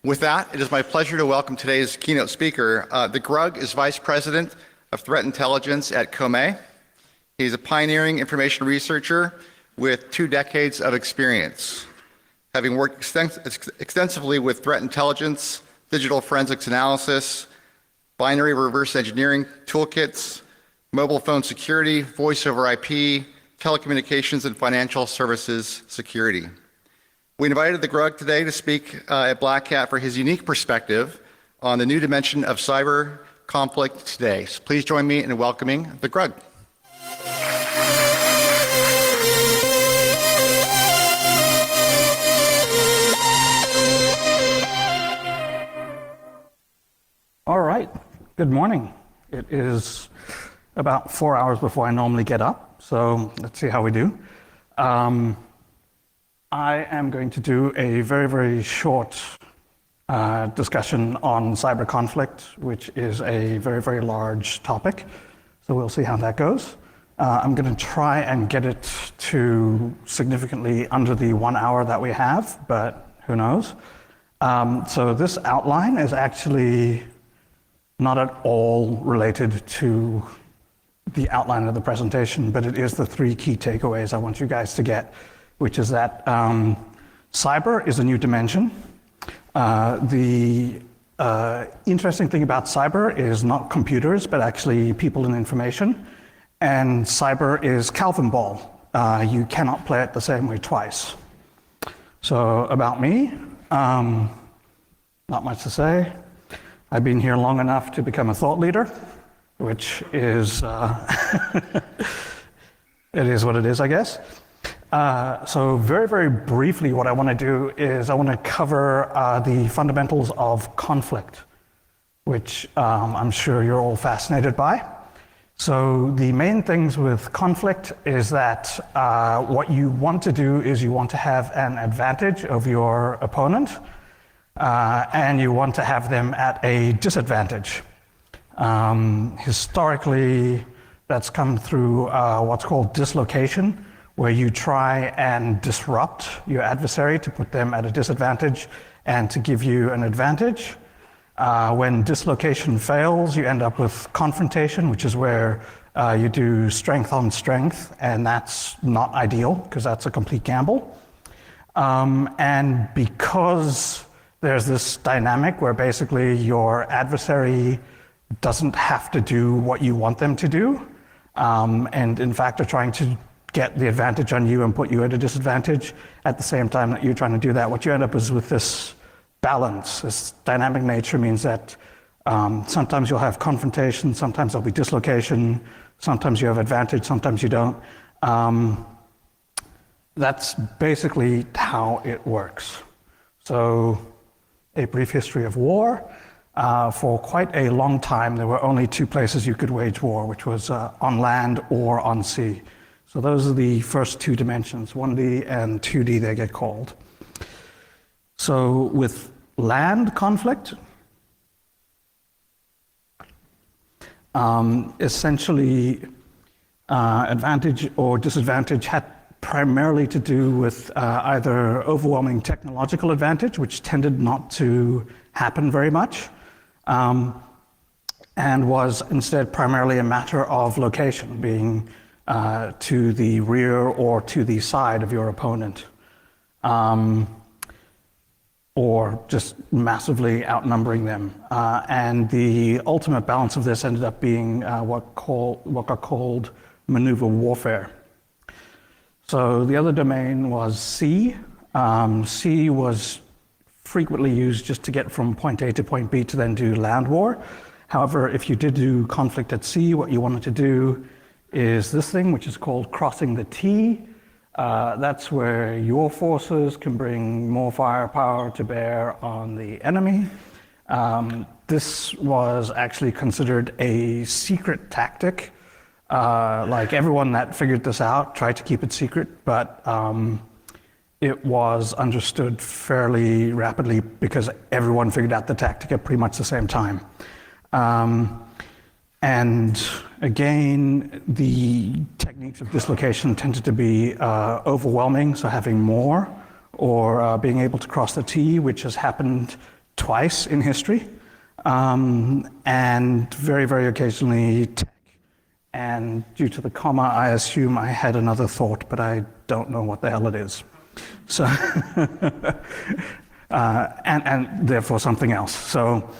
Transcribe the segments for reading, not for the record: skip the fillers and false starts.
With that, it is my pleasure to welcome today's keynote speaker. The Grug is Vice President of Threat Intelligence at Keynote. He's a pioneering information researcher with 2 decades of experience, having worked extensively with threat intelligence, digital forensics analysis, binary reverse engineering toolkits, mobile phone security, voice over IP, telecommunications, and financial services security. We invited the Grug today to speak at Black Hat for his unique perspective on the new dimension of cyber conflict today. So please join me in welcoming the Grug. All right, good morning. It is about 4 hours before I normally get up, so let's see how we do. I am going to do a very, very short discussion on cyber conflict, which is a very, very large topic. So we'll see how that goes. I'm going to try and get it to significantly under the 1 hour that we have, but who knows. So this outline is actually not at all related to the outline of the presentation, but it is the 3 key takeaways I want you guys to get, which is that cyber is a new dimension. The interesting thing about cyber is not computers, but actually people and information. And cyber is Calvin ball. You cannot play it the same way twice. So about me, not much to say. I've been here long enough to become a thought leader, which is, it is what it is, I guess. So very, very briefly, what I want to do is I want to cover the fundamentals of conflict, which I'm sure you're all fascinated by. So the main things with conflict is that what you want to do is you want to have an advantage of your opponent, and you want to have them at a disadvantage. Historically, that's come through what's called dislocation, where you try and disrupt your adversary to put them at a disadvantage and to give you an advantage. When dislocation fails, you end up with confrontation, which is where you do strength on strength, and that's not ideal because that's a complete gamble. And because there's this dynamic where basically your adversary doesn't have to do what you want them to do, and in fact are trying to get the advantage on you and put you at a disadvantage at the same time that you're trying to do that. What you end up is with this balance. This dynamic nature means that sometimes you'll have confrontation, sometimes there'll be dislocation, sometimes you have advantage, sometimes you don't. That's basically how it works. So a brief history of war. For quite a long time, there were only 2 places you could wage war, which was on land or on sea. So those are the first 2 dimensions, 1D and 2D they get called. So with land conflict, essentially advantage or disadvantage had primarily to do with either overwhelming technological advantage, which tended not to happen very much, and was instead primarily a matter of location, being to the rear or to the side of your opponent, or just massively outnumbering them. And the ultimate balance of this ended up being what got called maneuver warfare. So the other domain was sea. Sea was frequently used just to get from point A to point B to then do land war. However, if you did do conflict at sea, what you wanted to do is this thing, which is called crossing the T. That's where your forces can bring more firepower to bear on the enemy. This was actually considered a secret tactic. Like everyone that figured this out tried to keep it secret, but it was understood fairly rapidly because everyone figured out the tactic at pretty much the same time. And again, the techniques of dislocation tended to be overwhelming, so having more, or being able to cross the T, which has happened twice in history, and very, very occasionally tech. And due to the comma, I assume I had another thought, but I don't know what the hell it is. So, and therefore something else. So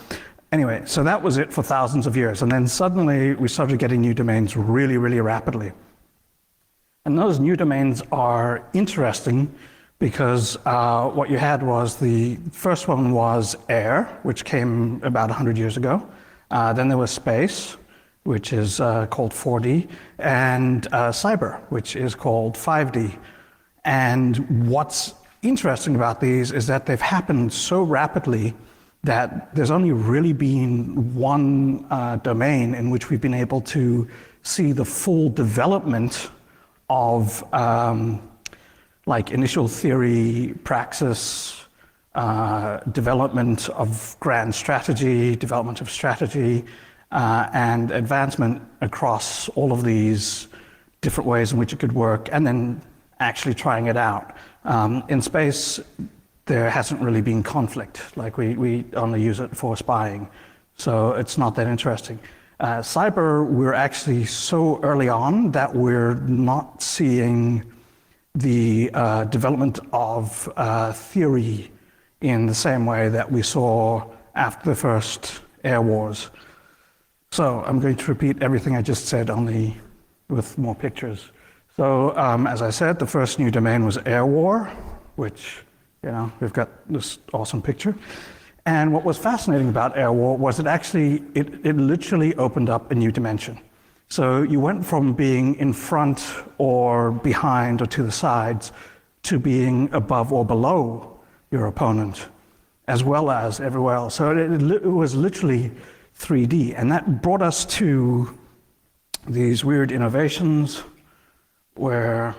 anyway, so that was it for thousands of years. And then suddenly we started getting new domains really, really rapidly. And those new domains are interesting because what you had was the first one was air, which came about 100 years ago. Then there was space, which is called 4D, and cyber, which is called 5D. And what's interesting about these is that they've happened so rapidly that there's only really been one domain in which we've been able to see the full development of like initial theory, praxis, development of grand strategy, development of strategy, and advancement across all of these different ways in which it could work, and then actually trying it out. In space, there hasn't really been conflict. Like we only use it for spying, so it's not that interesting. Cyber, we're actually so early on that we're not seeing the development of theory in the same way that we saw after the first air wars. So I'm going to repeat everything I just said, only with more pictures. So as I said, the first new domain was air war, which, you know, we've got this awesome picture. And what was fascinating about air war was it literally opened up a new dimension. So you went from being in front or behind or to the sides to being above or below your opponent, as well as everywhere else. So it was literally 3D, and that brought us to these weird innovations where,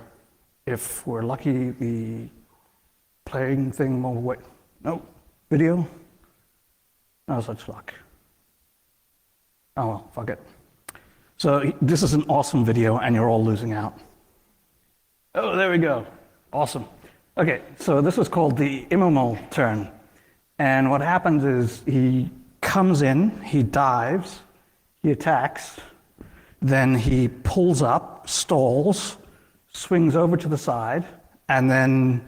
if we're lucky, the playing thing will wait. No, video. No such luck. Oh well, fuck it. So this is an awesome video, and you're all losing out. Oh, there we go. Awesome. Okay, so this was called the immoral turn, and what happens is he comes in, he dives, he attacks, then he pulls up, stalls, swings over to the side, and then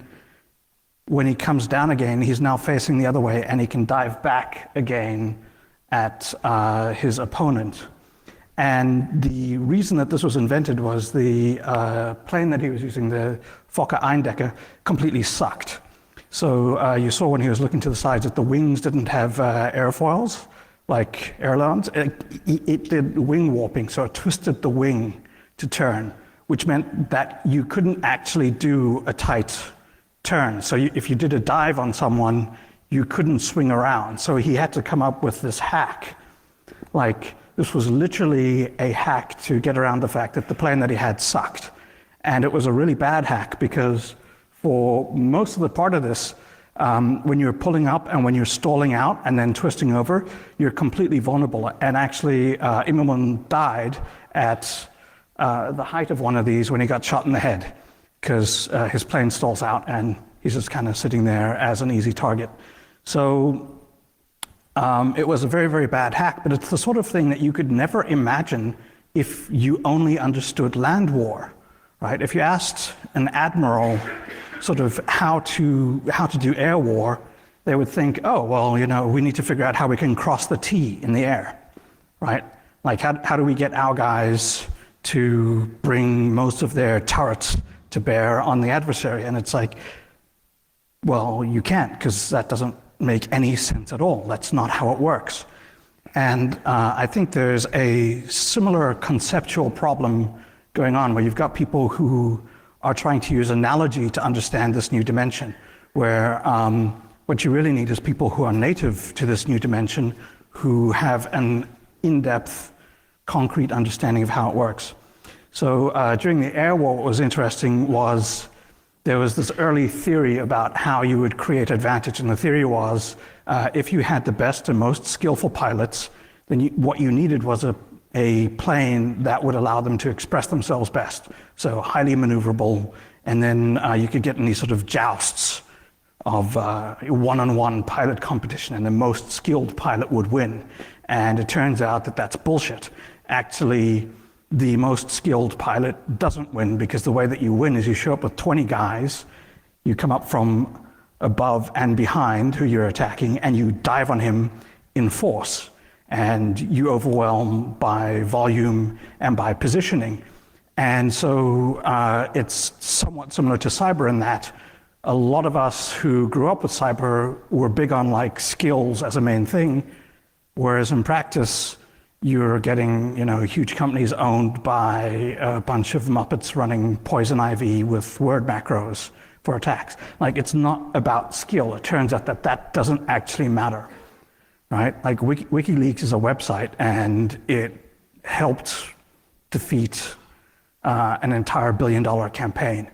when he comes down again, he's now facing the other way, and he can dive back again at his opponent. And the reason that this was invented was the plane that he was using, the Fokker Eindecker, completely sucked. So you saw when he was looking to the sides that the wings didn't have airfoils, like airlines. It did wing warping, so it twisted the wing to turn, which meant that you couldn't actually do a tight turn. So if you did a dive on someone, you couldn't swing around. So he had to come up with this hack. Like, this was literally a hack to get around the fact that the plane that he had sucked. And it was a really bad hack because for most of the part of this, when you're pulling up and when you're stalling out and then twisting over, you're completely vulnerable. And actually, Immelman died at the height of one of these when he got shot in the head, because his plane stalls out and he's just kind of sitting there as an easy target. So it was a very, very bad hack, but it's the sort of thing that you could never imagine if you only understood land war, right? If you asked an admiral sort of how to do air war, they would think, oh, well, you know, we need to figure out how we can cross the T in the air, right? Like, how do we get our guys to bring most of their turrets to bear on the adversary? And it's like, well, you can't, because that doesn't make any sense at all. That's not how it works. And I think there's a similar conceptual problem going on where you've got people who are trying to use analogy to understand this new dimension, where what you really need is people who are native to this new dimension, who have an in-depth, concrete understanding of how it works. So during the air war, what was interesting was there was this early theory about how you would create advantage. And the theory was if you had the best and most skillful pilots, then what you needed was a plane that would allow them to express themselves best. So highly maneuverable, and then you could get in these sort of jousts one-on-one pilot competition, and the most skilled pilot would win. And it turns out that that's bullshit. Actually, the most skilled pilot doesn't win, because the way that you win is you show up with 20 guys, you come up from above and behind who you're attacking, and you dive on him in force, and you overwhelm by volume and by positioning. And so it's somewhat similar to cyber in that a lot of us who grew up with cyber were big on like skills as a main thing, whereas in practice, you're getting, huge companies owned by a bunch of Muppets running poison ivy with word macros for attacks. Like, it's not about skill. It turns out that doesn't actually matter, right? Like, WikiLeaks is a website, and it helped defeat an entire billion-dollar campaign.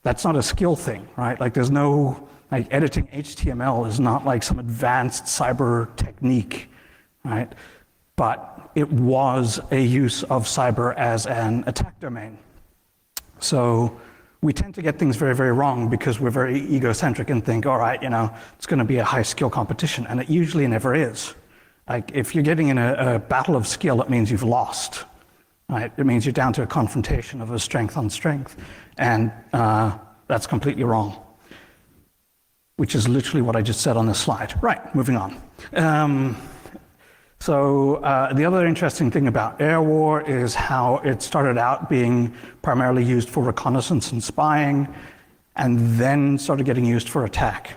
That's not a skill thing, right? Like, there's no, like, editing HTML is not like some advanced cyber technique, right? But it was a use of cyber as an attack domain. So we tend to get things very, very wrong because we're very egocentric and think, all right, it's going to be a high skill competition, and it usually never is. Like, if you're getting in a battle of skill, it means you've lost, right? It means you're down to a confrontation of a strength on strength, and that's completely wrong, which is literally what I just said on this slide. Right, moving on. So the other interesting thing about air war is how it started out being primarily used for reconnaissance and spying, and then started getting used for attack.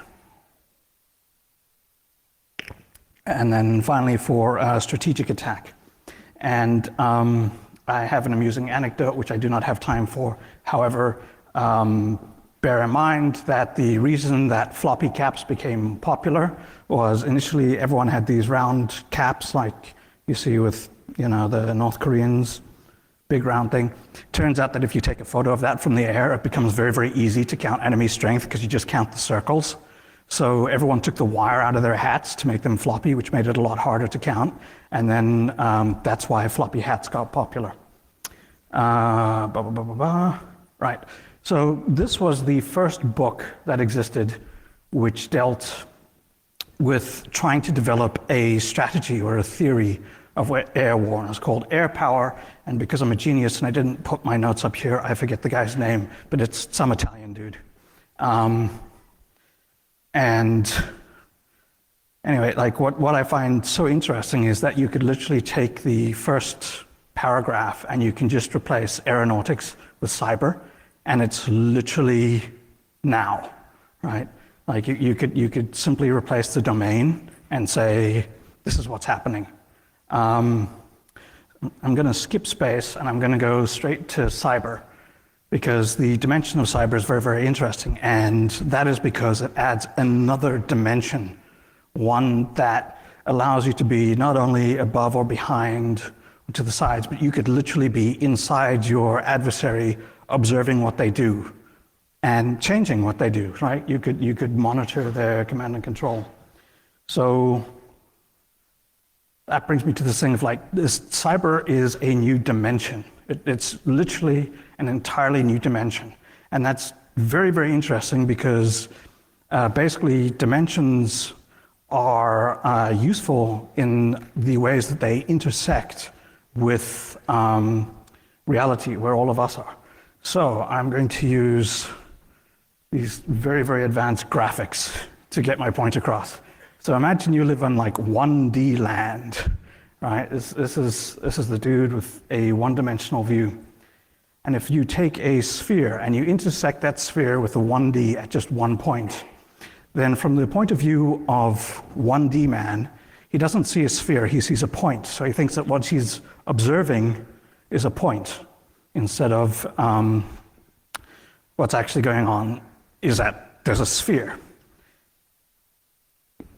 And then finally for strategic attack. And I have an amusing anecdote, which I do not have time for. However, bear in mind that the reason that floppy caps became popular was initially everyone had these round caps like you see with the North Koreans, big round thing. Turns out that if you take a photo of that from the air, it becomes very, very easy to count enemy strength because you just count the circles. So everyone took the wire out of their hats to make them floppy, which made it a lot harder to count. And then that's why floppy hats got popular. Right. So this was the first book that existed which dealt with trying to develop a strategy or a theory of air war. And it's called Air Power. And because I'm a genius and I didn't put my notes up here, I forget the guy's name, but it's some Italian dude. And anyway, like what I find so interesting is that you could literally take the first paragraph and you can just replace aeronautics with cyber, and it's literally now, right? Like you could simply replace the domain and say, this is what's happening. I'm going to skip space and I'm going to go straight to cyber, because the dimension of cyber is very, very interesting, and that is because it adds another dimension, one that allows you to be not only above or behind or to the sides, but you could literally be inside your adversary, observing what they do and changing what they do, right? You could monitor their command and control. So that brings me to this thing of like, this cyber is a new dimension. It's literally an entirely new dimension. And that's very, very interesting because basically dimensions are useful in the ways that they intersect with reality, where all of us are. So I'm going to use these very, very advanced graphics to get my point across. So imagine you live on like 1D land, right? This is the dude with a one-dimensional view. And if you take a sphere and you intersect that sphere with a 1D at just one point, then from the point of view of 1D man, he doesn't see a sphere, he sees a point. So he thinks that what he's observing is a point, instead of what's actually going on is that there's a sphere.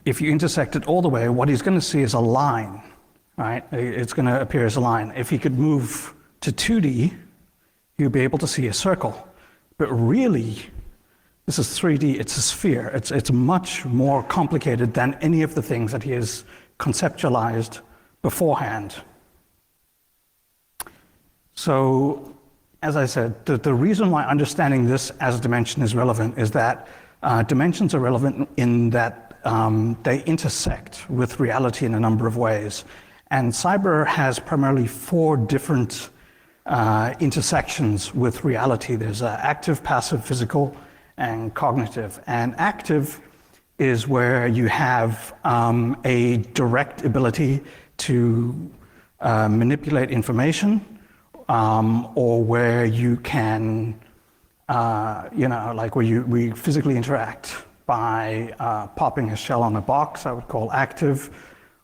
If you intersect it all the way, what he's going to see is a line, right? It's going to appear as a line. If he could move to 2D, you'll be able to see a circle. But really, this is 3D, it's a sphere. It's much more complicated than any of the things that he has conceptualized beforehand. So, as I said, the reason why understanding this as a dimension is relevant is that Dimensions are relevant in that they intersect with reality in a number of ways. And cyber has primarily 4 different intersections with reality. There's active, passive, physical, and cognitive. And active is where you have a direct ability to manipulate information, or where you can, like where we physically interact by popping a shell on a box, I would call active.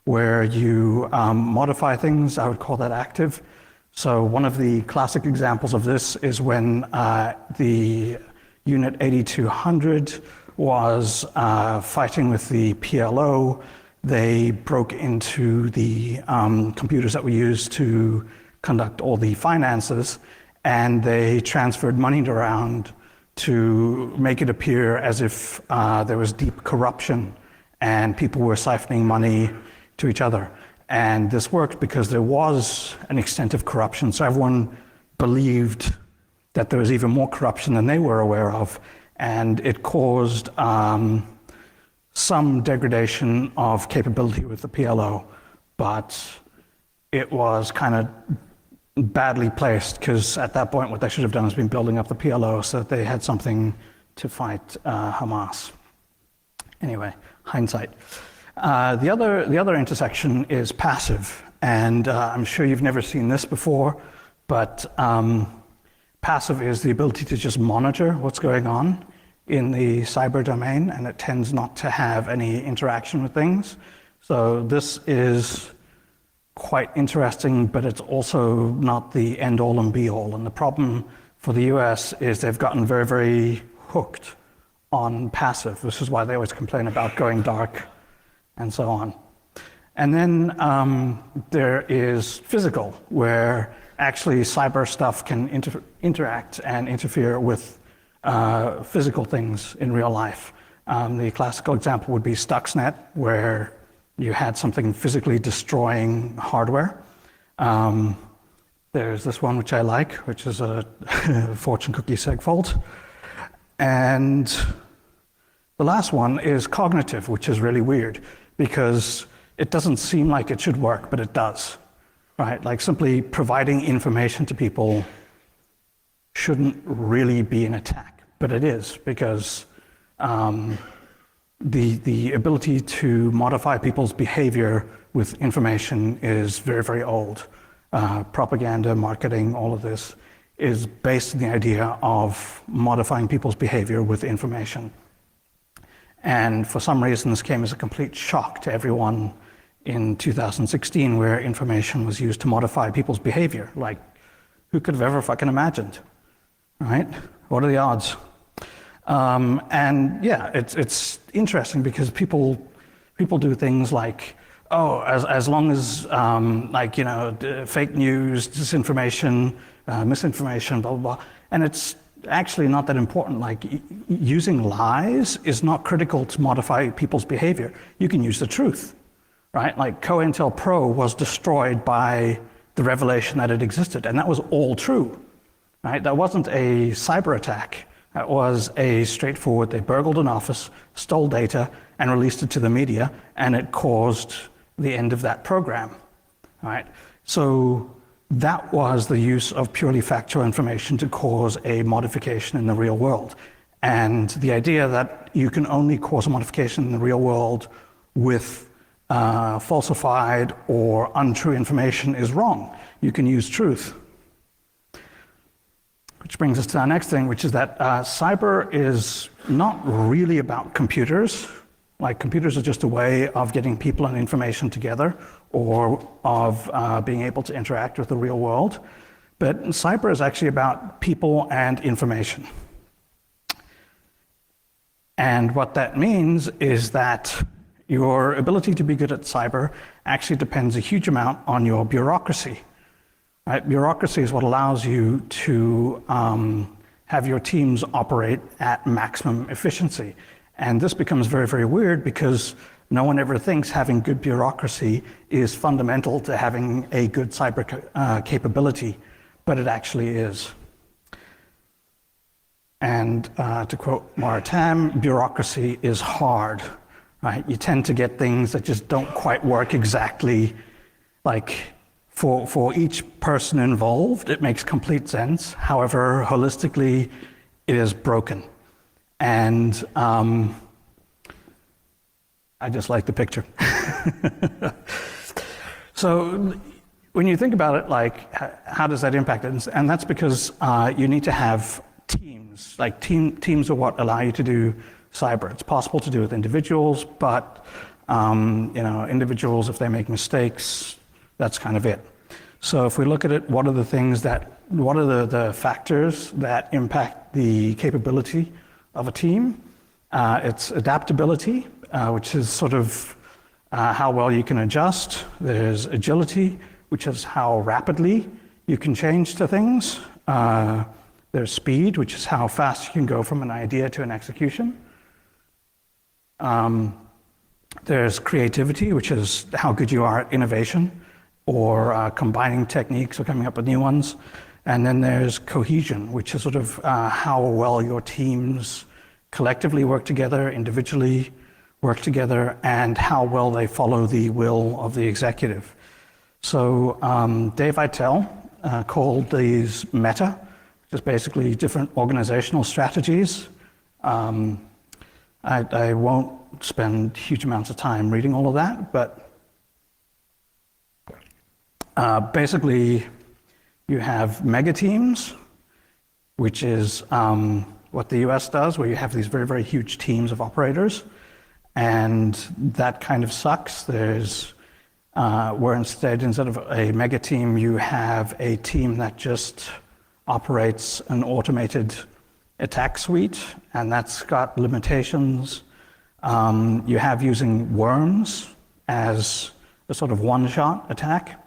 Where you modify things, I would call that active. So one of the classic examples of this is when the Unit 8200 was fighting with the PLO. They broke into the computers that were used to conduct all the finances, and they transferred money around to make it appear as if there was deep corruption and people were siphoning money to each other. And this worked because there was an extent of corruption, so everyone believed that there was even more corruption than they were aware of, and it caused some degradation of capability with the PLO, but it was kind of badly placed, because at that point what they should have done is been building up the PLO so that they had something to fight Hamas. Anyway, hindsight. The other intersection is passive, and I'm sure you've never seen this before, but passive is the ability to just monitor what's going on in the cyber domain, and it tends not to have any interaction with things. So this is quite interesting, but it's also not the end-all and be-all. And the problem for the US is they've gotten very, very hooked on passive. This is why they always complain about going dark and so on. And then there is physical, where actually cyber stuff can interact and interfere with physical things in real life. The classical example would be Stuxnet, where you had something physically destroying hardware. There's this one which I like, which is a fortune cookie segfault. And the last one is cognitive, which is really weird, because it doesn't seem like it should work, but it does, right? Like simply providing information to people shouldn't really be an attack, but it is, because the ability to modify people's behavior with information is very, very old. Propaganda, marketing, all of this is based on the idea of modifying people's behavior with information. And for some reason, this came as a complete shock to everyone in 2016, where information was used to modify people's behavior. Like, who could have ever fucking imagined, right? What are the odds? And yeah, it's interesting because people do things like, oh, as long as fake news, disinformation, misinformation, blah, blah, blah. And it's actually not that important. Like, using lies is not critical to modify people's behavior. You can use the truth, right? Like, COINTELPRO was destroyed by the revelation that it existed, and that was all true, right? That wasn't a cyber attack. That was a straightforward, they burgled an office, stole data, and released it to the media, and it caused the end of that program, right? So that was the use of purely factual information to cause a modification in the real world. And the idea that you can only cause a modification in the real world with falsified or untrue information is wrong. You can use truth. Which brings us to our next thing, which is that cyber is not really about computers. Like, computers are just a way of getting people and information together, or of being able to interact with the real world. But cyber is actually about people and information. And what that means is that your ability to be good at cyber actually depends a huge amount on your bureaucracy. Right? Bureaucracy is what allows you to have your teams operate at maximum efficiency. And this becomes very, very weird, because no one ever thinks having good bureaucracy is fundamental to having a good cyber capability, but it actually is. And to quote Maritam, bureaucracy is hard, right? You tend to get things that just don't quite work exactly. Like for each person involved, it makes complete sense. However, holistically, it is broken. And I just like the picture. So when you think about it, like, how does that impact it? And that's because you need to have teams. Like teams are what allow you to do cyber. It's possible to do with individuals, but individuals, if they make mistakes, that's kind of it. So if we look at it, what are the factors that impact the capability of a team? It's adaptability, which is sort of how well you can adjust. There's agility, which is how rapidly you can change to things. There's speed, which is how fast you can go from an idea to an execution. There's creativity, which is how good you are at innovation or combining techniques or coming up with new ones. And then there's cohesion, which is sort of how well your teams collectively work together, individually work together, and how well they follow the will of the executive. So Dave Eitel called these meta, which is basically different organizational strategies. I won't spend huge amounts of time reading all of that, but basically you have mega teams, which is what the US does, where you have these very, very huge teams of operators, and that kind of sucks. Where instead of a mega team, you have a team that just operates an automated attack suite, and that's got limitations. You have using worms as a sort of one-shot attack,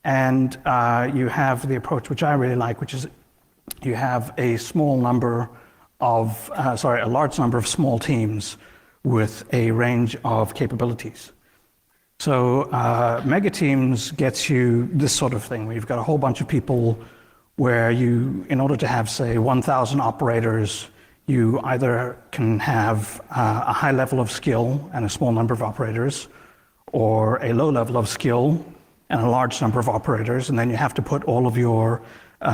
and you have the approach which I really like, which is you have a large number of small teams with a range of capabilities. So mega teams gets you this sort of thing, where you've got a whole bunch of people where you, in order to have, say, 1,000 operators, you either can have a high level of skill and a small number of operators, or a low level of skill and a large number of operators, and then you have to put all of your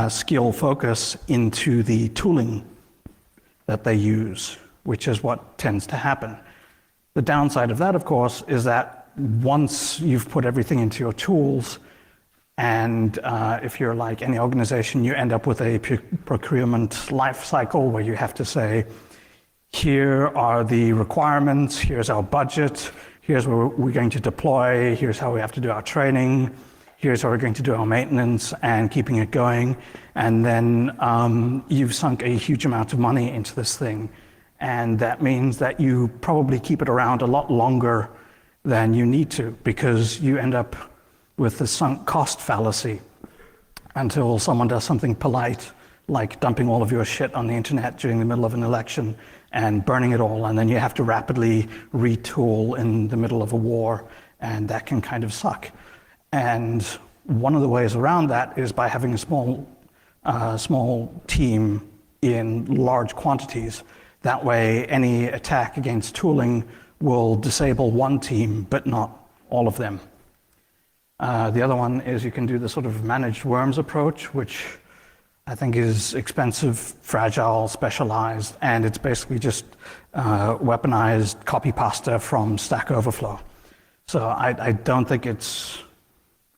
skill focus into the tooling that they use, which is what tends to happen. The downside of that, of course, is that once you've put everything into your tools, and if you're like any organization, you end up with a procurement life cycle where you have to say, here are the requirements, here's our budget, here's where we're going to deploy, here's how we have to do our training, here's how we're going to do our maintenance and keeping it going. And then you've sunk a huge amount of money into this thing. And that means that you probably keep it around a lot longer than you need to, because you end up with the sunk cost fallacy until someone does something polite, like dumping all of your shit on the internet during the middle of an election and burning it all, and then you have to rapidly retool in the middle of a war, and that can kind of suck. And one of the ways around that is by having a small team in large quantities. That way, any attack against tooling will disable one team, but not all of them. The other one is you can do the sort of managed worms approach, which I think is expensive, fragile, specialized, and it's basically just weaponized copy pasta from Stack Overflow. So I don't think it's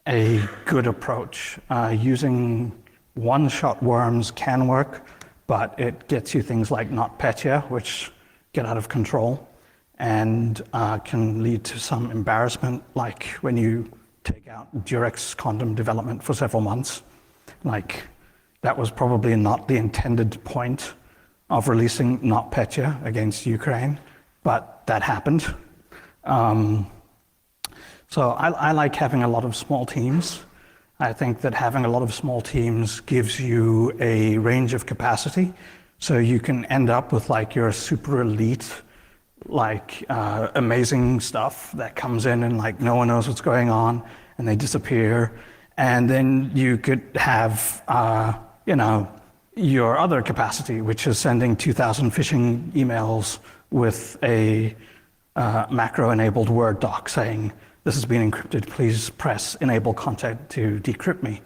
a good approach. Using one-shot worms can work, but it gets you things like NotPetya, which get out of control and can lead to some embarrassment, like when you take out Durex condom development for several months. Like, that was probably not the intended point of releasing NotPetya against Ukraine, but that happened. So I like having a lot of small teams. I think that having a lot of small teams gives you a range of capacity. So you can end up with like your super elite, like amazing stuff that comes in and like no one knows what's going on and they disappear. And then you could have, your other capacity, which is sending 2,000 phishing emails with a macro-enabled Word doc saying, this has been encrypted, please press enable content to decrypt me.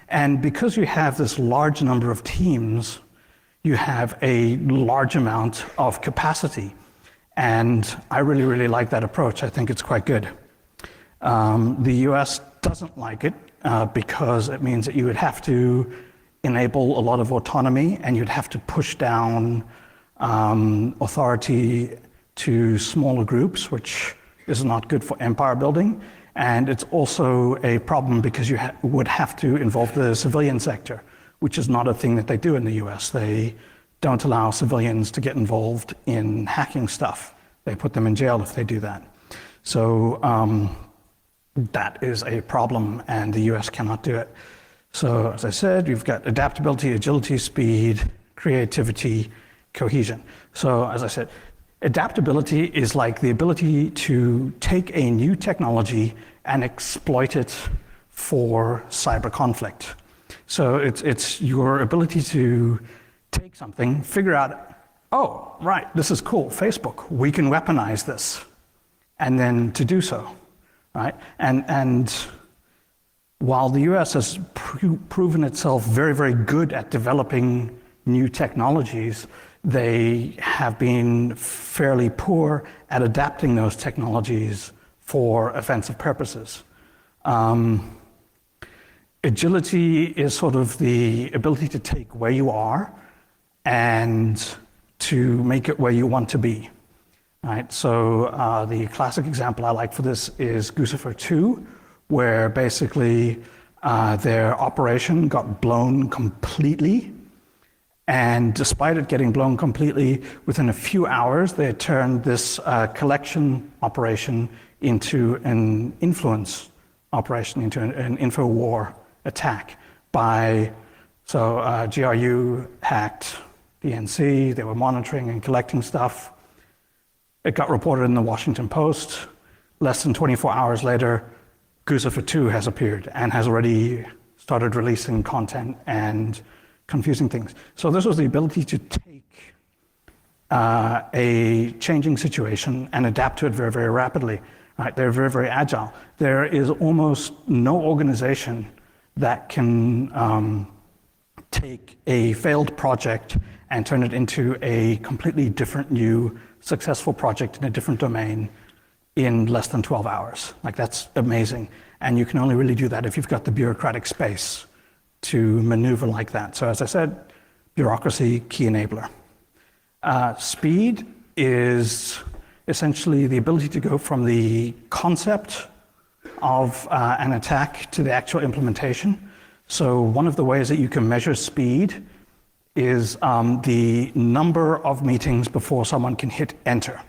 And because you have this large number of teams, you have a large amount of capacity. And I really, really like that approach. I think it's quite good. The US doesn't like it because it means that you would have to enable a lot of autonomy, and you'd have to push down authority to smaller groups, which is not good for empire building. And it's also a problem because you would have to involve the civilian sector, which is not a thing that they do in the US. They don't allow civilians to get involved in hacking stuff. They put them in jail if they do that. So that is a problem, and the US cannot do it. So as I said, you've got adaptability, agility, speed, creativity, cohesion. So as I said, adaptability is like the ability to take a new technology and exploit it for cyber conflict. So it's your ability to take something, figure out, oh, right, this is cool, Facebook, we can weaponize this, and then to do so, right? And while the US has proven itself very, very good at developing new technologies, they have been fairly poor at adapting those technologies for offensive purposes. Agility is sort of the ability to take where you are and to make it where you want to be. Right? So the classic example I like for this is Guccifer 2, where basically their operation got blown completely. And despite it getting blown completely, within a few hours, they had turned this collection operation into an influence operation, into an info war attack so GRU hacked DNC, they were monitoring and collecting stuff. It got reported in the Washington Post. Less than 24 hours later, Guccifer 2 has appeared and has already started releasing content and confusing things. So this was the ability to take a changing situation and adapt to it very, very rapidly. Right? They're very, very agile. There is almost no organization that can take a failed project and turn it into a completely different, new, successful project in a different domain in less than 12 hours. Like, that's amazing. And you can only really do that if you've got the bureaucratic space to maneuver like that. So as I said, bureaucracy, key enabler. Speed is essentially the ability to go from the concept of an attack to the actual implementation. So one of the ways that you can measure speed is the number of meetings before someone can hit enter,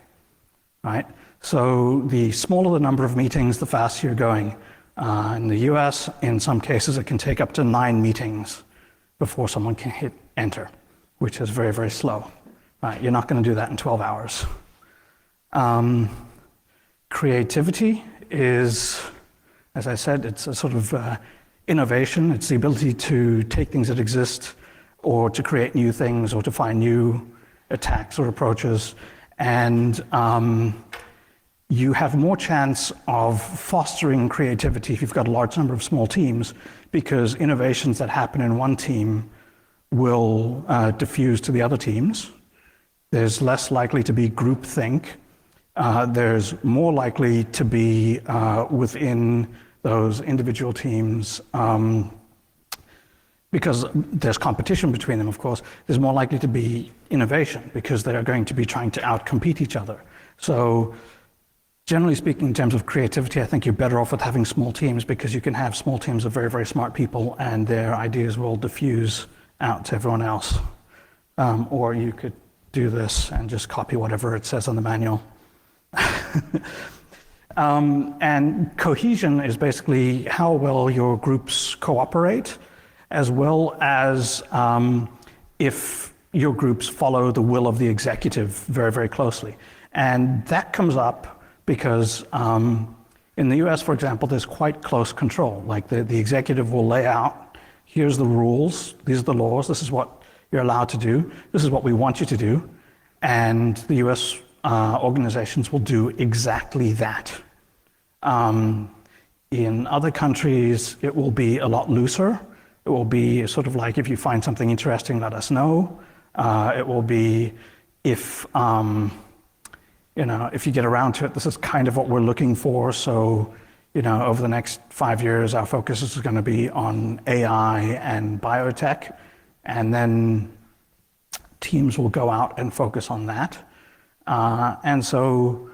right? So the smaller the number of meetings, the faster you're going. In the US, in some cases, it can take up to 9 meetings before someone can hit enter, which is very, very slow. You're not going to do that in 12 hours. Creativity is, as I said, it's a sort of innovation. It's the ability to take things that exist or to create new things or to find new attacks or approaches. And you have more chance of fostering creativity if you've got a large number of small teams, because innovations that happen in one team will diffuse to the other teams. There's less likely to be groupthink. There's more likely to be within those individual teams, because there's competition between them, of course, there's more likely to be innovation because they're going to be trying to outcompete each other. So generally speaking, in terms of creativity, I think you're better off with having small teams, because you can have small teams of very, very smart people and their ideas will diffuse out to everyone else. Or you could do this and just copy whatever it says on the manual. And cohesion is basically how well your groups cooperate, as well as if your groups follow the will of the executive very, very closely. And that comes up because in the US, for example, there's quite close control. Like the executive will lay out, here's the rules, these are the laws, this is what you're allowed to do. This is what we want you to do. And the US organizations will do exactly that. In other countries, it will be a lot looser. It will be sort of like, if you find something interesting, let us know. It will be, if if you get around to it, this is kind of what we're looking for. So, over the next 5 years, our focus is going to be on AI and biotech, and then teams will go out and focus on that. And so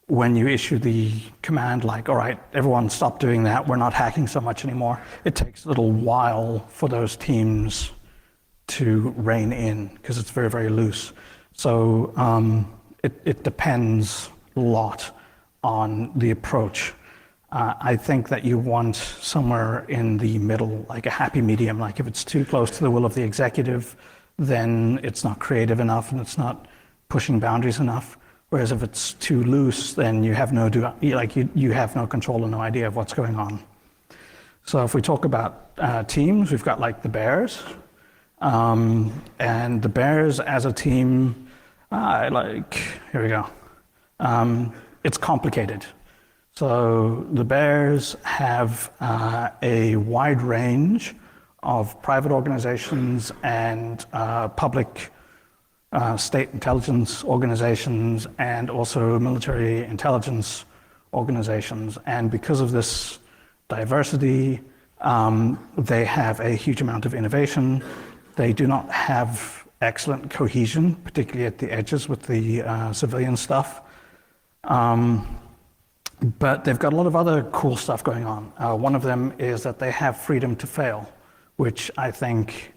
when you issue the command like, all right, everyone stop doing that, we're not hacking so much anymore, it takes a little while for those teams to rein in, because it's very, very loose. So it depends a lot on the approach. I think that you want somewhere in the middle, like a happy medium. Like if it's too close to the will of the executive, then it's not creative enough and it's not pushing boundaries enough. Whereas if it's too loose, then you have no control and no idea of what's going on. So if we talk about teams, we've got like the Bears, and the Bears as a team, here we go. It's complicated. So the Bears have a wide range of private organizations and public state intelligence organizations, and also military intelligence organizations. And because of this diversity, they have a huge amount of innovation. They do not have excellent cohesion, particularly at the edges with the civilian stuff. But they've got a lot of other cool stuff going on. One of them is that they have freedom to fail, which I think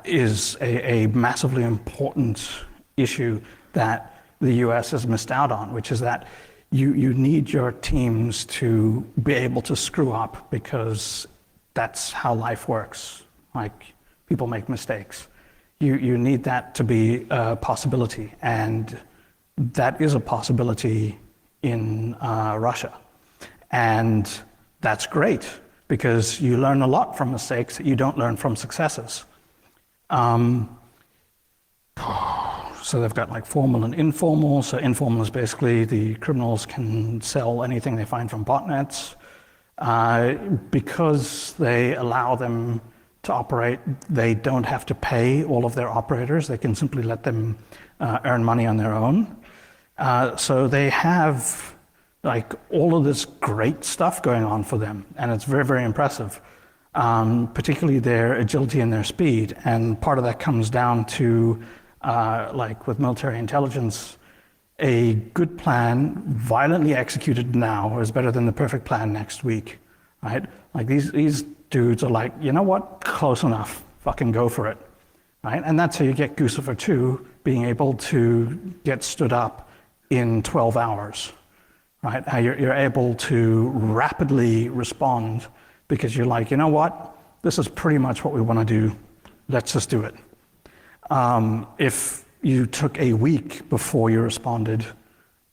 is a massively important issue that the US has missed out on, which is that you need your teams to be able to screw up, because that's how life works. Like, people make mistakes. You need that to be a possibility, and that is a possibility in Russia. And that's great, because you learn a lot from mistakes that you don't learn from successes. So they've got like formal and informal. So informal is basically the criminals can sell anything they find from botnets. Because they allow them to operate, they don't have to pay all of their operators. They can simply let them earn money on their own. So they have like all of this great stuff going on for them, and it's very, very impressive. Particularly their agility and their speed. And part of that comes down to, like with military intelligence, a good plan violently executed now is better than the perfect plan next week, right? Like these dudes are like, you know what, close enough, fucking go for it, right? And that's how you get Guccifer 2 being able to get stood up in 12 hours, right? How you're able to rapidly respond, because you're like, you know what? This is pretty much what we want to do. Let's just do it. If you took a week before you responded,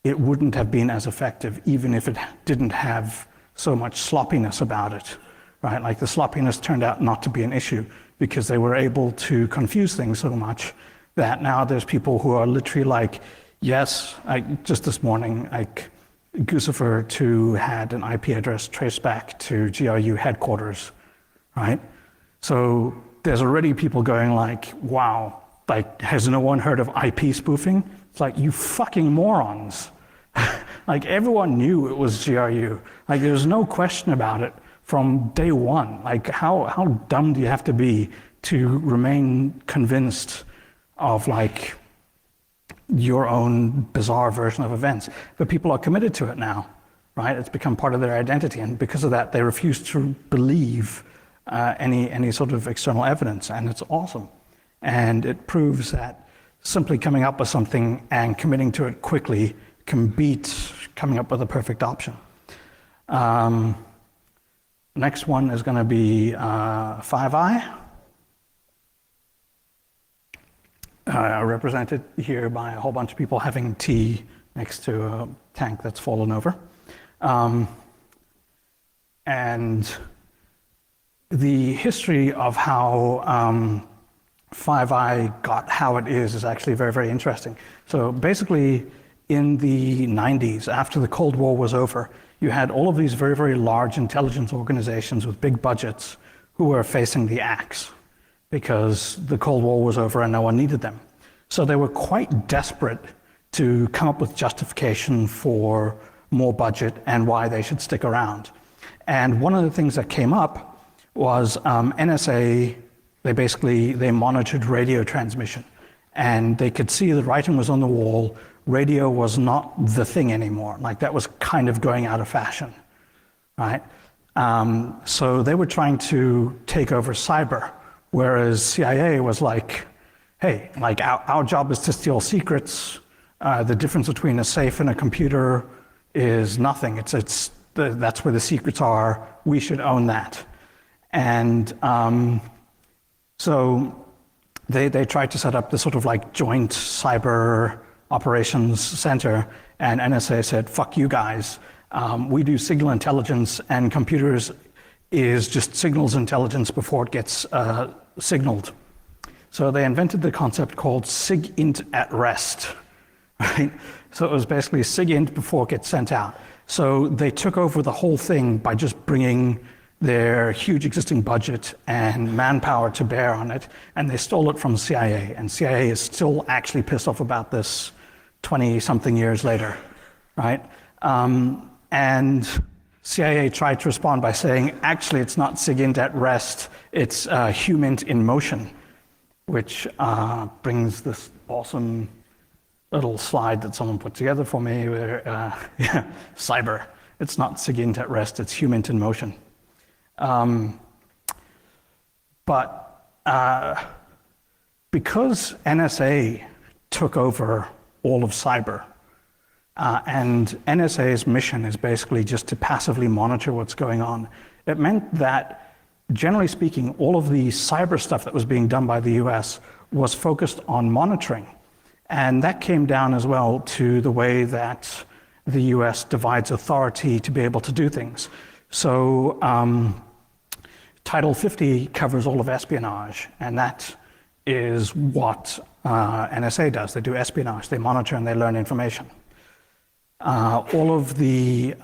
it wouldn't have been as effective, even if it didn't have so much sloppiness about it, right? Like the sloppiness turned out not to be an issue, because they were able to confuse things so much that now there's people who are literally like, yes, just this morning, like, Guccifer 2 had an IP address traced back to GRU headquarters, right? So there's already people going like, wow, like, has no one heard of IP spoofing? It's like, you fucking morons. Like, everyone knew it was GRU. Like, there's no question about it from day one. Like, how dumb do you have to be to remain convinced of, like, your own bizarre version of events? But people are committed to it now, right? It's become part of their identity, and because of that, they refuse to believe any sort of external evidence, and it's awesome. And it proves that simply coming up with something and committing to it quickly can beat coming up with a perfect option. Next one is going to be Five Eye. Represented here by a whole bunch of people having tea next to a tank that's fallen over. And the history of how Five Eye got how it is actually very, very interesting. So basically, in the 90s, after the Cold War was over, you had all of these very, very large intelligence organizations with big budgets who were facing the axe because the Cold War was over and no one needed them. So they were quite desperate to come up with justification for more budget and why they should stick around. And one of the things that came up was NSA, they monitored radio transmission, and they could see the writing was on the wall. Radio was not the thing anymore. Like, that was kind of going out of fashion, right? So they were trying to take over cyber, whereas CIA was like, hey, like our job is to steal secrets. The difference between a safe and a computer is nothing. That's where the secrets are. We should own that. And so they tried to set up this sort of like joint cyber operations center, and NSA said, fuck you guys. We do signal intelligence, and computers is just signals intelligence before it gets signaled. So they invented the concept called SIGINT at rest, right? So it was basically SIGINT before it gets sent out. So they took over the whole thing by just bringing their huge existing budget and manpower to bear on it, and they stole it from CIA. And CIA is still actually pissed off about this 20-something years later, right? And CIA tried to respond by saying, actually, it's not SIGINT at rest, it's HUMINT in motion, which brings this awesome little slide that someone put together for me where, cyber, it's not SIGINT at rest, it's HUMINT in motion. But because NSA took over all of cyber, and NSA's mission is basically just to passively monitor what's going on, it meant that, generally speaking, all of the cyber stuff that was being done by the US was focused on monitoring. And that came down as well to the way that the US divides authority to be able to do things. So Title 50 covers all of espionage, and that is what NSA does. They do espionage, they monitor and they learn information. All of the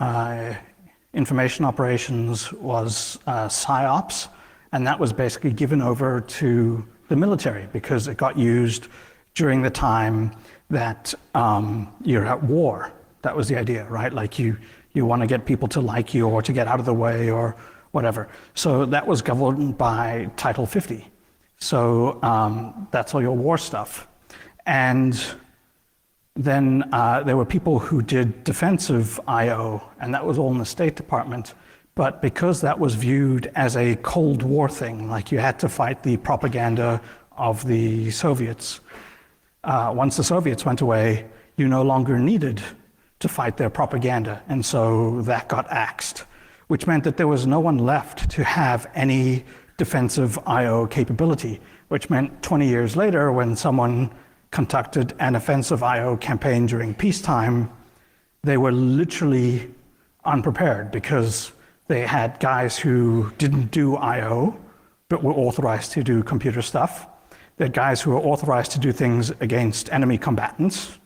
information operations was PSYOPs, and that was basically given over to the military because it got used during the time that you're at war. That was the idea, right? Like you want to get people to like you or to get out of the way or whatever. So that was governed by Title 50. So that's all your war stuff. And then there were people who did defensive I/O, and that was all in the State Department. But because that was viewed as a Cold War thing, like you had to fight the propaganda of the Soviets, once the Soviets went away, you no longer needed to fight their propaganda. And so that got axed, which meant that there was no one left to have any defensive I/O capability, which meant 20 years later, when someone conducted an offensive I/O campaign during peacetime, they were literally unprepared because they had guys who didn't do I/O, but were authorized to do computer stuff. They had guys who were authorized to do things against enemy combatants.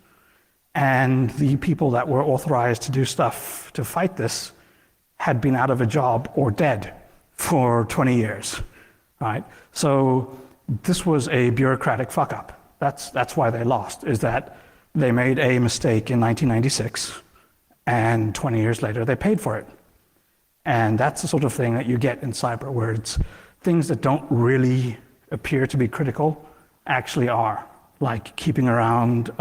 And the people that were authorized to do stuff to fight this had been out of a job or dead for 20 years, right? So this was a bureaucratic fuck up. That's why they lost, is that they made a mistake in 1996, and 20 years later they paid for it. And that's the sort of thing that you get in cyber, where it's things that don't really appear to be critical actually are, like keeping around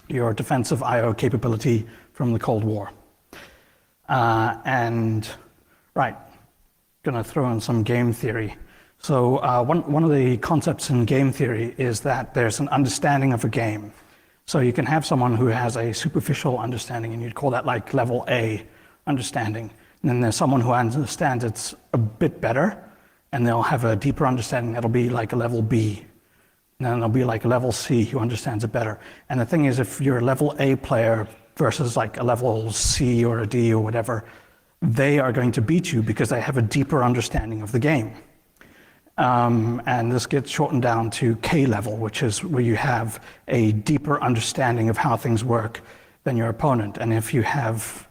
your defensive I/O capability from the Cold War. Right, gonna throw in some game theory. So one of the concepts in game theory is that there's an understanding of a game. So you can have someone who has a superficial understanding, and you'd call that like level A understanding. And then there's someone who understands it's a bit better, and they'll have a deeper understanding that'll be like a level B. And then there'll be like a level C who understands it better. And the thing is, if you're a level A player versus like a level C or a D or whatever, they are going to beat you because they have a deeper understanding of the game. And this gets shortened down to K level, which is where you have a deeper understanding of how things work than your opponent. And if you have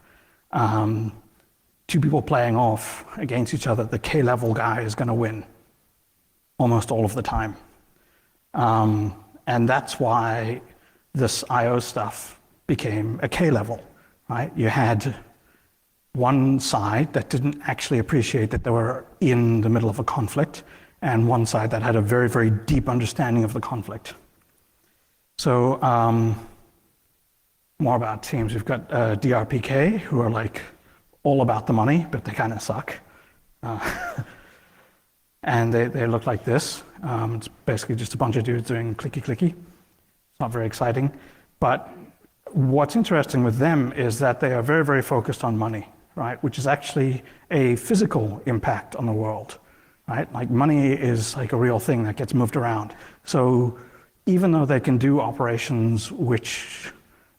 two people playing off against each other, the K level guy is going to win almost all of the time. And that's why this IO stuff became a K level, right? You had one side that didn't actually appreciate that they were in the middle of a conflict, and one side that had a very, very deep understanding of the conflict. So more about teams. We've got DRPK, who are like all about the money, but they kind of suck. And they look like this. It's basically just a bunch of dudes doing clicky clicky. It's not very exciting. But what's interesting with them is that they are very, very focused on money, right? Which is actually a physical impact on the world, right? Like money is like a real thing that gets moved around. So even though they can do operations which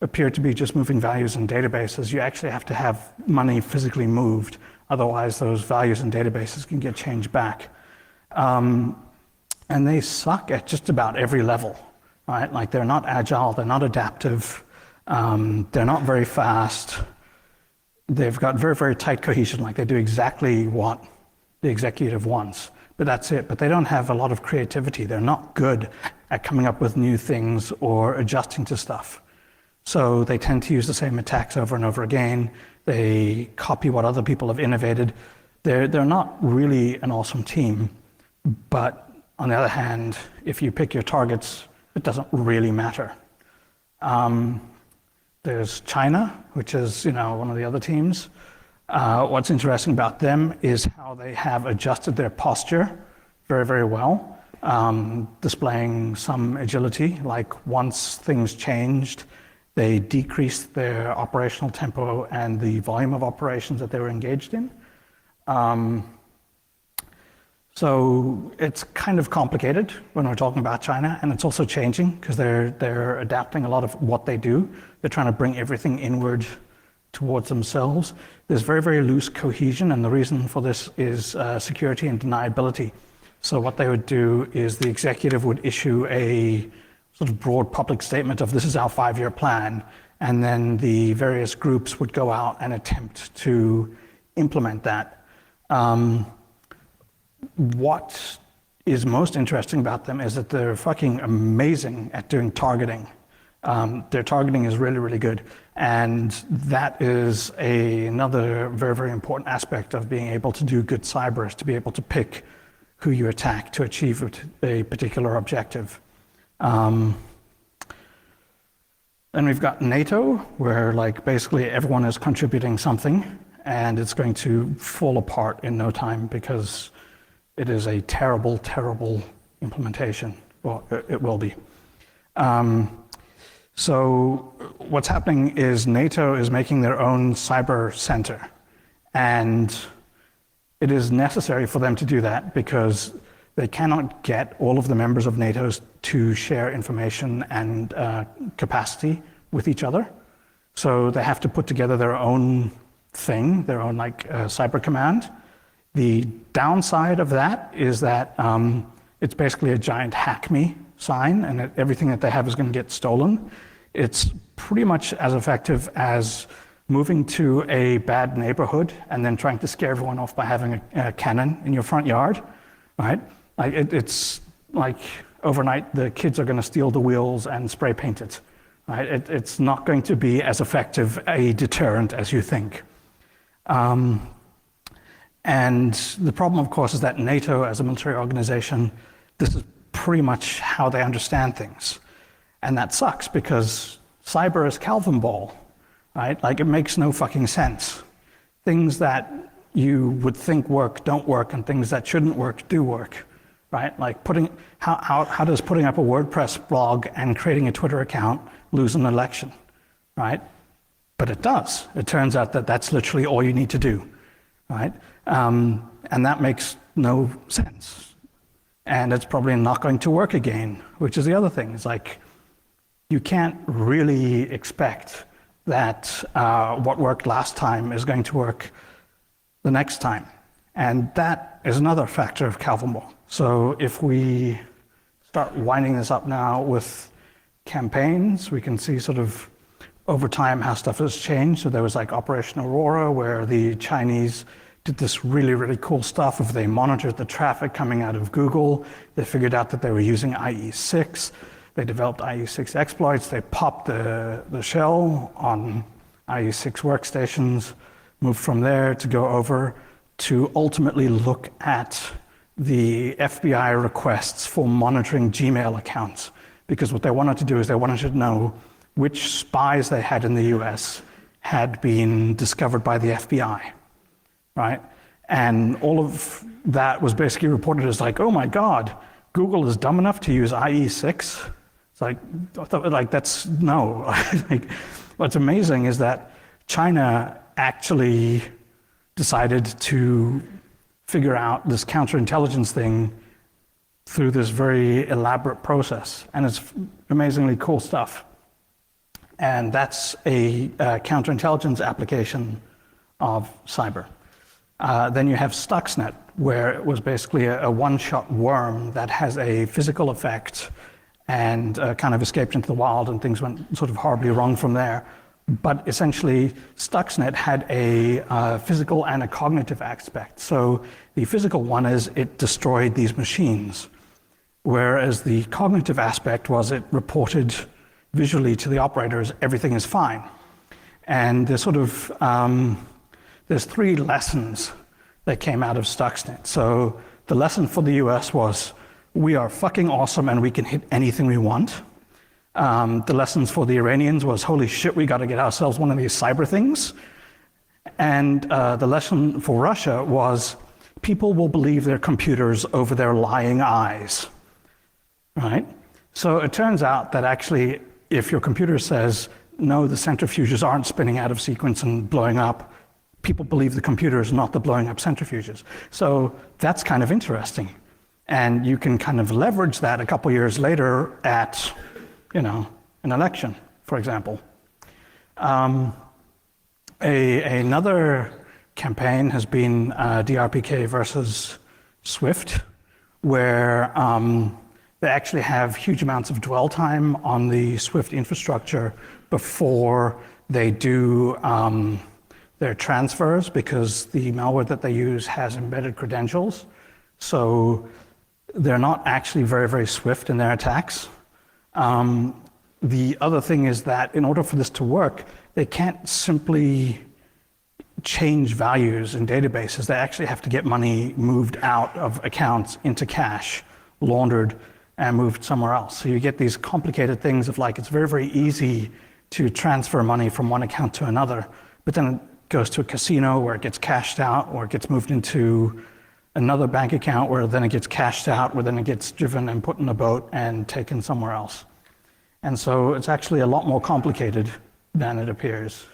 appear to be just moving values in databases, you actually have to have money physically moved. Otherwise, those values in databases can get changed back. And they suck at just about every level, right? Like they're not agile, they're not adaptive, they're not very fast. They've got very, very tight cohesion, like they do exactly what the executive wants, but that's it. But they don't have a lot of creativity. They're not good at coming up with new things or adjusting to stuff. So they tend to use the same attacks over and over again. They copy what other people have innovated. They're not really an awesome team, but on the other hand, if you pick your targets, it doesn't really matter. There's China, which is one of the other teams. What's interesting about them is how they have adjusted their posture very, very well, displaying some agility. Like once things changed, they decreased their operational tempo and the volume of operations that they were engaged in. So it's kind of complicated when we're talking about China, and it's also changing because they're adapting a lot of what they do. They're trying to bring everything inward towards themselves. There's very, very loose cohesion, and the reason for this is security and deniability. So what they would do is the executive would issue a sort of broad public statement of this is our 5-year plan, and then the various groups would go out and attempt to implement that. What is most interesting about them is that they're fucking amazing at doing targeting. Their targeting is really, really good. And that is another very, very important aspect of being able to do good cyber, is to be able to pick who you attack to achieve a particular objective. Then we've got NATO, where like basically everyone is contributing something, and it's going to fall apart in no time because it is a terrible, terrible implementation. Well, it will be. So what's happening is NATO is making their own cyber center. And it is necessary for them to do that because they cannot get all of the members of NATO to share information and capacity with each other. So they have to put together their own thing, their own cyber command. The downside of that is that it's basically a giant hack me sign, and everything that they have is going to get stolen. It's pretty much as effective as moving to a bad neighborhood and then trying to scare everyone off by having a cannon in your front yard, right? Like it's like overnight the kids are going to steal the wheels and spray paint it, right? It's not going to be as effective a deterrent as you think. And the problem, of course, is that NATO, as a military organization, this is pretty much how they understand things. And that sucks because cyber is Calvin ball, right? Like it makes no fucking sense. Things that you would think work don't work, and things that shouldn't work do work, right? Like how does putting up a WordPress blog and creating a Twitter account lose an election, right? But it does. It turns out that that's literally all you need to do, right? And that makes no sense. And it's probably not going to work again, which is the other thing. It's like, you can't really expect that what worked last time is going to work the next time. And that is another factor of Calvin-Ball. So if we start winding this up now with campaigns, we can see sort of over time how stuff has changed. So there was like Operation Aurora, where the Chinese did this really, really cool stuff. If they monitored the traffic coming out of Google, they figured out that they were using IE6. They developed IE6 exploits. They popped the shell on IE6 workstations, moved from there to go over to ultimately look at the FBI requests for monitoring Gmail accounts. Because what they wanted to do is they wanted to know which spies they had in the US had been discovered by the FBI. Right? And all of that was basically reported as like, oh my God, Google is dumb enough to use IE6? It's like, I thought, like that's, no. Like, what's amazing is that China actually decided to figure out this counterintelligence thing through this very elaborate process. And it's amazingly cool stuff. And that's a counterintelligence application of cyber. Then you have Stuxnet, where it was basically a one-shot worm that has a physical effect and kind of escaped into the wild, and things went sort of horribly wrong from there. But essentially, Stuxnet had a physical and a cognitive aspect. So the physical one is it destroyed these machines, whereas the cognitive aspect was it reported visually to the operators, everything is fine. And there's sort of there's three lessons that came out of Stuxnet. So the lesson for the US was, we are fucking awesome and we can hit anything we want. The lessons for the Iranians was, holy shit, we got to get ourselves one of these cyber things. And the lesson for Russia was, people will believe their computers over their lying eyes, right? So it turns out that actually, if your computer says, no, the centrifuges aren't spinning out of sequence and blowing up, people believe the computer is not the blowing up centrifuges. So that's kind of interesting. And you can kind of leverage that a couple years later at, an election, for example. Another campaign has been DRPK versus Swift, where they actually have huge amounts of dwell time on the Swift infrastructure before they do their transfers, because the malware that they use has embedded credentials. So they're not actually very, very swift in their attacks. The other thing is that in order for this to work, they can't simply change values in databases. They actually have to get money moved out of accounts into cache, laundered, and moved somewhere else. So you get these complicated things of like, it's very, very easy to transfer money from one account to another, but then it goes to a casino where it gets cashed out, or it gets moved into another bank account where then it gets cashed out, where then it gets driven and put in a boat and taken somewhere else. And so it's actually a lot more complicated than it appears.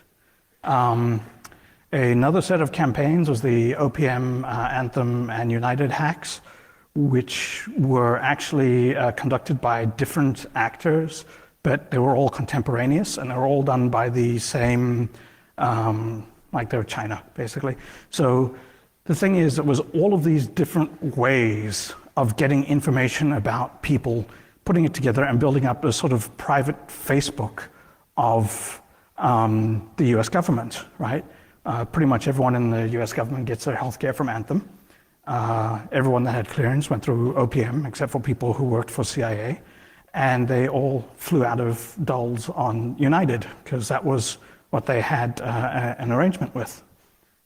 Another set of campaigns was the OPM, Anthem, and United hacks, which were actually conducted by different actors, but they were all contemporaneous, and they were all done by the same, like they're China, basically. So the thing is, it was all of these different ways of getting information about people, putting it together and building up a sort of private Facebook of the US government, right? Pretty much everyone in the US government gets their healthcare from Anthem. Everyone that had clearance went through OPM, except for people who worked for CIA. And they all flew out of Dulles on United, because that was what they had an arrangement with,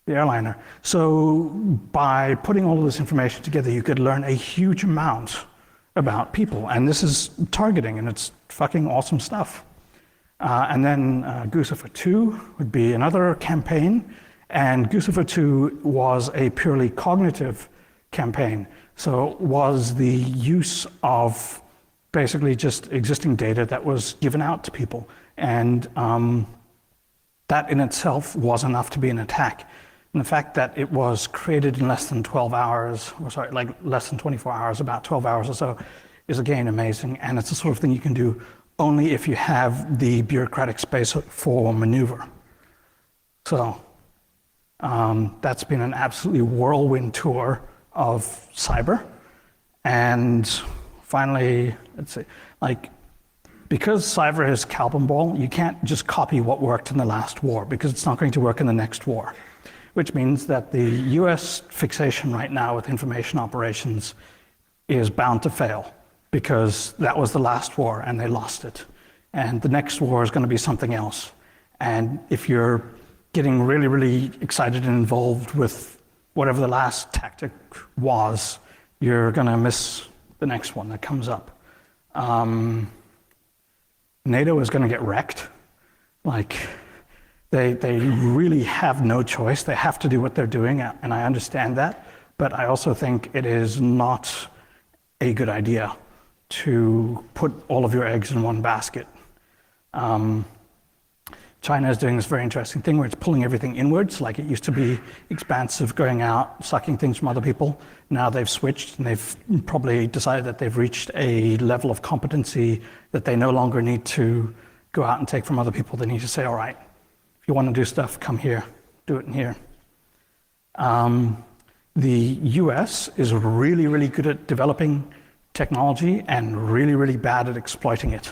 the airliner. So by putting all of this information together, you could learn a huge amount about people. And this is targeting, and it's fucking awesome stuff. And then Guccifer 2 would be another campaign. And Guccifer 2 was a purely cognitive campaign. So it was the use of basically just existing data that was given out to people. And that in itself was enough to be an attack. And the fact that it was created in less than 12 hours, or sorry, like less than 24 hours, about 12 hours or so, is again amazing. And it's the sort of thing you can do only if you have the bureaucratic space for maneuver. So That's been an absolutely whirlwind tour of cyber. And finally, let's see, like, because cyber is Calvin ball, you can't just copy what worked in the last war because it's not going to work in the next war, which means that the US fixation right now with information operations is bound to fail because that was the last war and they lost it. And the next war is going to be something else. And if you're getting really, really excited and involved with whatever the last tactic was, you're going to miss the next one that comes up. NATO is going to get wrecked. Like, they really have no choice. They have to do what they're doing, and I understand that. But I also think it is not a good idea to put all of your eggs in one basket. China is doing this very interesting thing where it's pulling everything inwards, like it used to be expansive, going out, sucking things from other people. Now they've switched, and they've probably decided that they've reached a level of competency that they no longer need to go out and take from other people. They need to say, all right, if you want to do stuff, come here, do it in here. The US is really, really good at developing technology and really, really bad at exploiting it.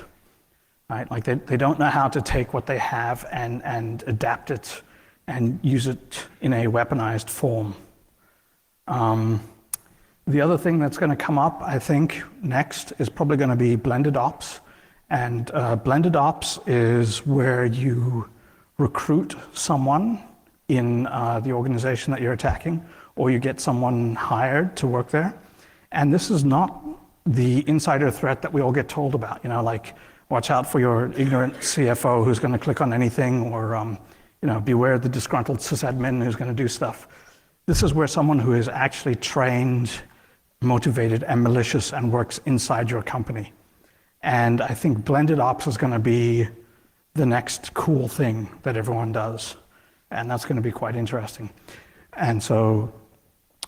Right? Like they don't know how to take what they have and adapt it and use it in a weaponized form. The other thing that's going to come up, I think, next is probably going to be blended ops. And blended ops is where you recruit someone in the organization that you're attacking, or you get someone hired to work there. And this is not the insider threat that we all get told about, you know, like, watch out for your ignorant CFO who's going to click on anything, or beware the disgruntled sysadmin who's going to do stuff. This is where someone who is actually trained, motivated, and malicious and works inside your company. And I think blended ops is going to be the next cool thing that everyone does. And that's going to be quite interesting. And so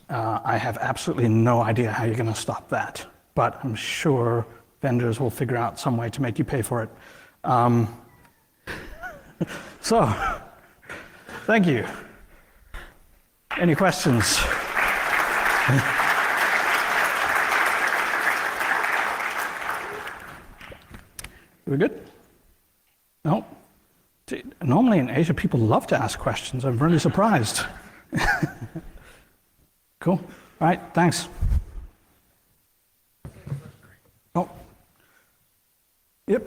I have absolutely no idea how you're going to stop that. But I'm sure vendors will figure out some way to make you pay for it. So, thank you. Any questions? We good? No? Normally in Asia, people love to ask questions. I'm really surprised. Cool. All right, thanks. Oh. Yep.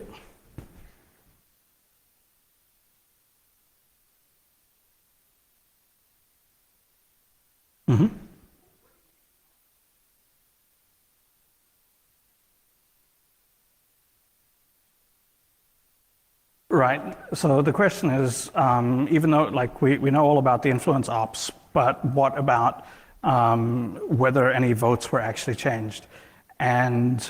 Mm-hmm. Right. So the question is, even though like we know all about the influence ops, but what about whether any votes were actually changed? And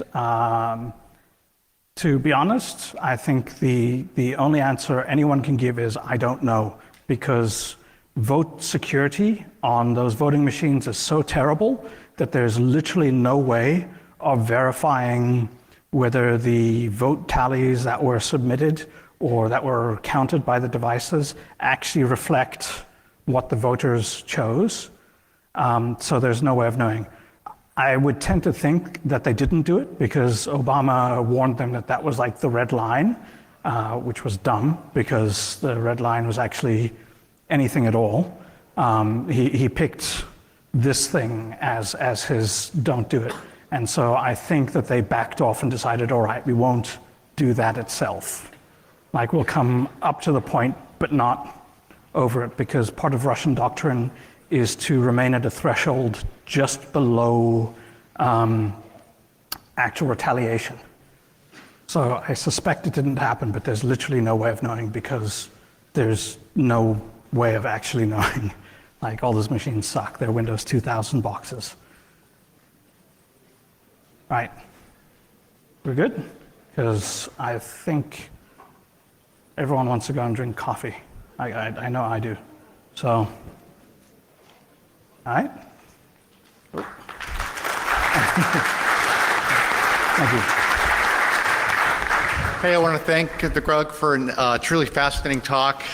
to be honest, I think the only answer anyone can give is I don't know, because vote security on those voting machines is so terrible that there's literally no way of verifying whether the vote tallies that were submitted or that were counted by the devices actually reflect what the voters chose. So there's no way of knowing. I would tend to think that they didn't do it because Obama warned them that that was like the red line, which was dumb because the red line was actually anything at all. He picked this thing as his don't do it. And so I think that they backed off and decided, all right, we won't do that itself. Like, we'll come up to the point, but not over it, because part of Russian doctrine is to remain at a threshold just below actual retaliation. So I suspect it didn't happen, but there's literally no way of knowing because there's no way of actually knowing. Like, all those machines suck. They're Windows 2000 boxes. Right. We're good? Because I think everyone wants to go and drink coffee. I know I do. So, all right. Thank you. Hey, I want to thank the Grug for a truly fascinating talk.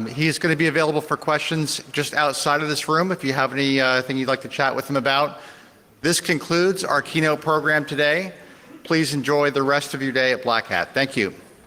He's going to be available for questions just outside of this room if you have anything you'd like to chat with him about. This concludes our keynote program today. Please enjoy the rest of your day at Black Hat. Thank you.